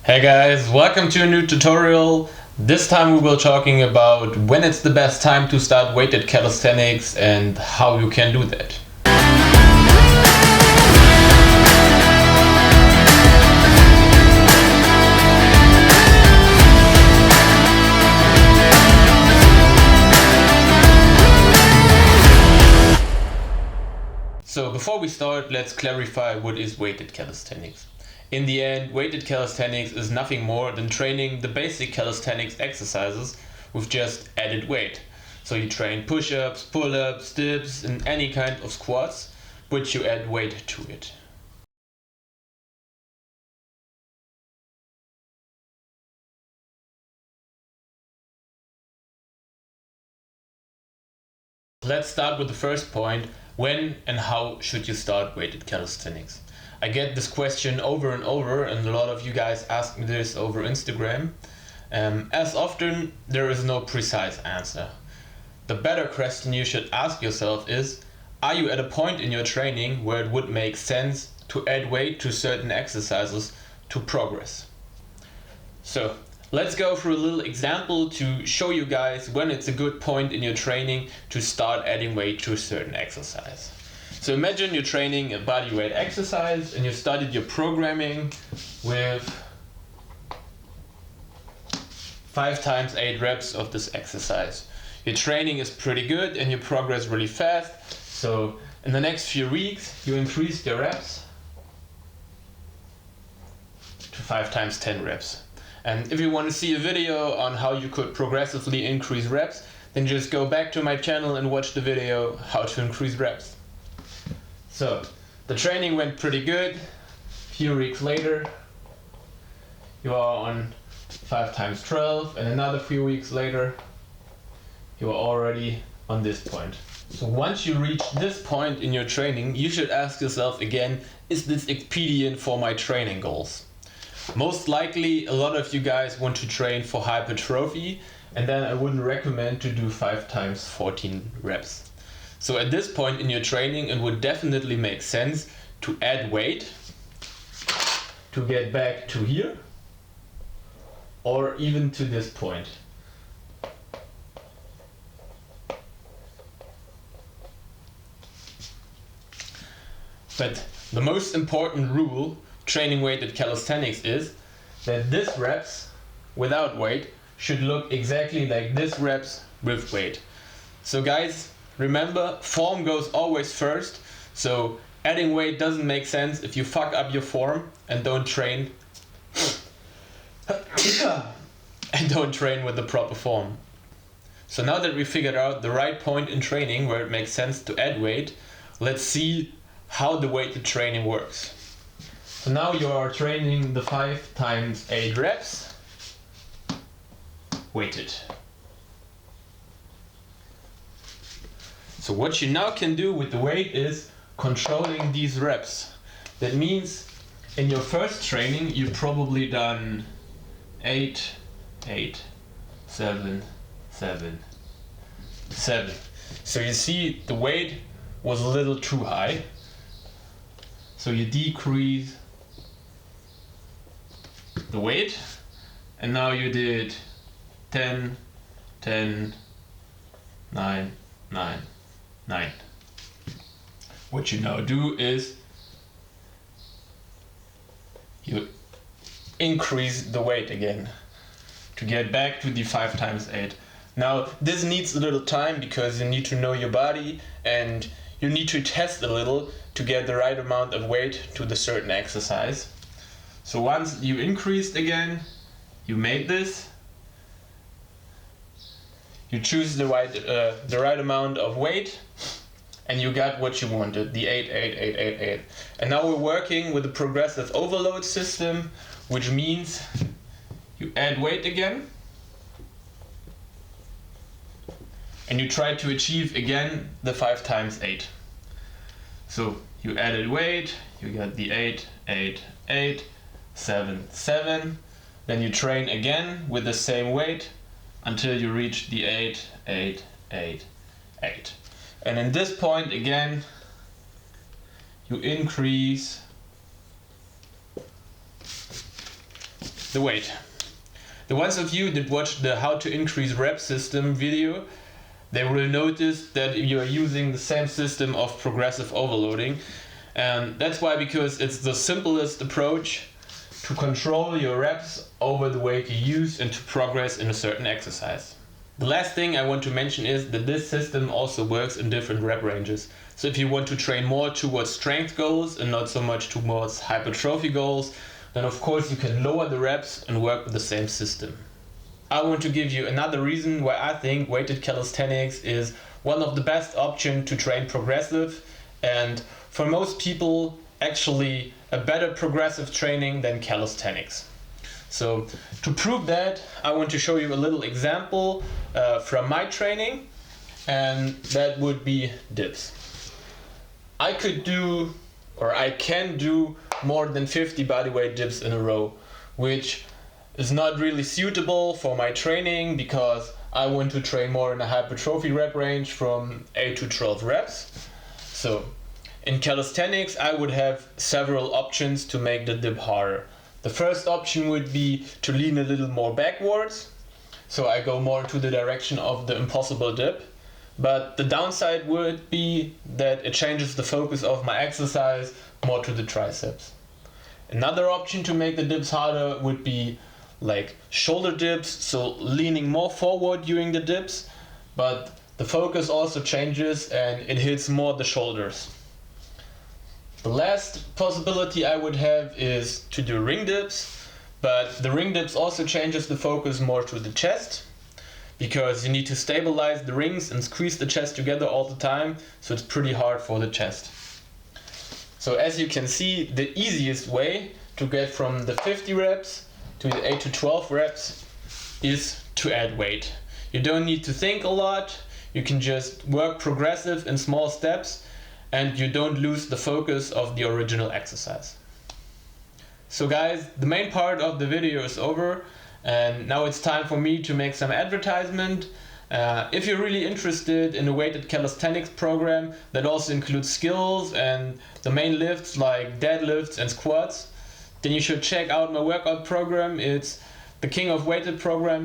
Hey guys, welcome to a new tutorial. This time we will talking about when it's the best time to start weighted calisthenics and how you can do that. So before we start, let's clarify what is weighted calisthenics. In the end, weighted calisthenics is nothing more than training the basic calisthenics exercises with just added weight. So you train push-ups, pull-ups, dips and any kind of squats, but you add weight to it. Let's start with the first point. When and how should you start weighted calisthenics? I get this question over and over, and a lot of you guys ask me this over Instagram. As often, there is no precise answer. The better question you should ask yourself is, are you at a point in your training where it would make sense to add weight to certain exercises to progress? So, let's go through a little example to show you guys when it's a good point in your training to start adding weight to a certain exercise. So imagine you're training a body weight exercise and you started your programming with 5 times 8 reps of this exercise. Your training is pretty good and you progress really fast. So in the next few weeks you increase your reps to 5 times 10 reps. And if you want to see a video on how you could progressively increase reps, then just go back to my channel and watch the video how to increase reps. So the training went pretty good. A few weeks later you are on 5 times 12 and another few weeks later you are already on this point. So once you reach this point in your training, you should ask yourself again, is this expedient for my training goals? Most likely a lot of you guys want to train for hypertrophy, and then I wouldn't recommend to do 5 times 14 reps. So at this point in your training it would definitely make sense to add weight to get back to here or even to this point. But the most important rule training weighted calisthenics is that this reps without weight should look exactly like this reps with weight. So guys, remember, form goes always first, so adding weight doesn't make sense if you fuck up your form and don't train with the proper form. So now that we figured out the right point in training where it makes sense to add weight, let's see how the weighted training works. So now you are training the 5 times 8 reps weighted. So what you now can do with the weight is controlling these reps. That means in your first training you've probably done 8, 8, 7, 7, 7. So you see the weight was a little too high. So you decrease the weight, and now you did 10, 10, 9, 9, 9. What you now do is you increase the weight again to get back to the 5 times 8. Now this needs a little time because you need to know your body and you need to test a little to get the right amount of weight to the certain exercise. So once you increased again, you made this, you choose the right amount of weight, and you got what you wanted, the 8, 8, 8, 8, 8. And now we're working with a progressive overload system, which means you add weight again, and you try to achieve again the 5 times 8. So you added weight, you got the 8, 8, 8, 7, 7. Then you train again with the same weight until you reach the 8, 8, 8, 8. And in this point again, you increase the weight. The ones of you that watched the how to increase rep system video, they will notice that you are using the same system of progressive overloading. And that's why, because it's the simplest approach to control your reps over the weight you use and to progress in a certain exercise. The last thing I want to mention is that this system also works in different rep ranges. So if you want to train more towards strength goals and not so much towards hypertrophy goals, then of course you can lower the reps and work with the same system. I want to give you another reason why I think weighted calisthenics is one of the best options to train progressive, and for most people actually a better progressive training than calisthenics. So to prove that, I want to show you a little example from my training, and that would be dips. I can do more than 50 bodyweight dips in a row, which is not really suitable for my training because I want to train more in a hypertrophy rep range from 8 to 12 reps. So in calisthenics, I would have several options to make the dip harder. The first option would be to lean a little more backwards, so I go more into the direction of the impossible dip. But the downside would be that it changes the focus of my exercise more to the triceps. Another option to make the dips harder would be like shoulder dips, so leaning more forward during the dips, but the focus also changes and it hits more the shoulders. The last possibility I would have is to do ring dips, but the ring dips also changes the focus more to the chest, because you need to stabilize the rings and squeeze the chest together all the time, so it's pretty hard for the chest. So as you can see, the easiest way to get from the 50 reps to the 8 to 12 reps is to add weight. You don't need to think a lot, you can just work progressive in small steps, and you don't lose the focus of the original exercise. So guys, the main part of the video is over, and now it's time for me to make some advertisement. If you're really interested in a weighted calisthenics program that also includes skills and the main lifts like deadlifts and squats, then you should check out my workout program. It's the King of Weighted program.